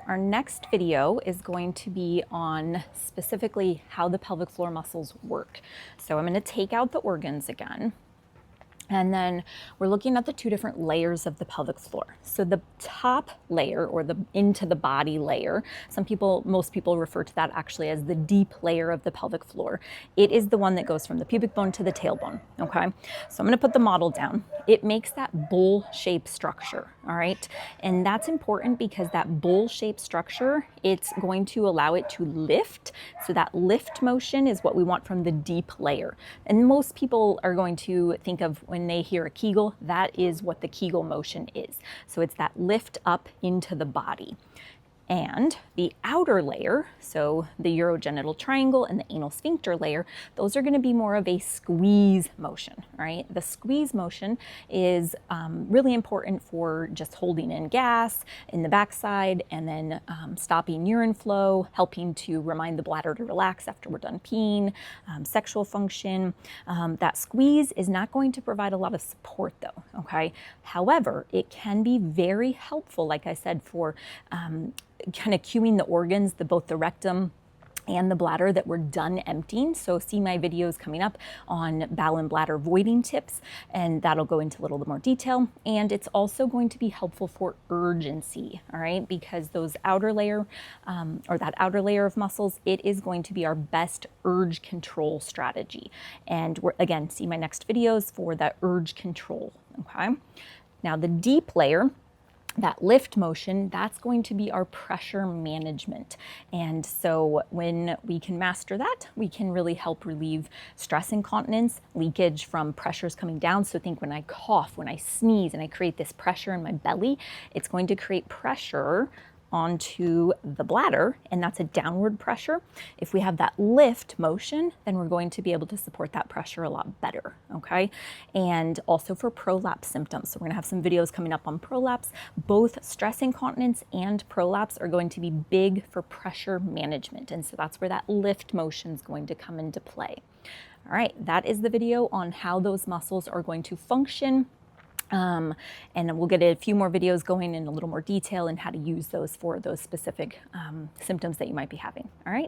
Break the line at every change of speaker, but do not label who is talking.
Our next video is going to be on specifically how the pelvic floor muscles work. So I'm going to take out the organs again. And then we're looking at the two different layers of the pelvic floor. So the top layer, or the into the body layer, most people refer to that actually as the deep layer of the pelvic floor. It is the one that goes from the pubic bone to the tailbone, okay? So I'm gonna put the model down. It makes that bowl-shaped structure, all right? And that's important because that bowl-shaped structure, it's going to allow it to lift. So that lift motion is what we want from the deep layer. And most people are going to think of when they hear a Kegel, that is what the Kegel motion is. So it's that lift up into the body. And the outer layer, so the urogenital triangle and the anal sphincter layer, those are going to be more of a squeeze motion, right? The squeeze motion is really important for just holding in gas in the backside and then stopping urine flow, helping to remind the bladder to relax after we're done peeing, sexual function. That squeeze is not going to provide a lot of support though, okay? However, it can be very helpful, like I said, for kind of cueing the organs, both the rectum and the bladder that we're done emptying. So see my videos coming up on bowel and bladder voiding tips, and that'll go into a little bit more detail. And it's also going to be helpful for urgency, all right? Because those outer layer, that outer layer of muscles, it is going to be our best urge control strategy. And again, see my next videos for that urge control, okay? Now the deep layer, that lift motion, that's going to be our pressure management. And so when we can master that, we can really help relieve stress incontinence, leakage from pressures coming down. So think when I cough, when I sneeze, and I create this pressure in my belly, it's going to create pressure onto the bladder, and that's a downward pressure. If we have that lift motion, then we're going to be able to support that pressure a lot better, okay? And also for prolapse symptoms. So we're gonna have some videos coming up on prolapse. Both stress incontinence and prolapse are going to be big for pressure management. And so that's where that lift motion is going to come into play. All right, that is the video on how those muscles are going to function. And we'll get a few more videos going in a little more detail and how to use those for those specific symptoms that you might be having. All right.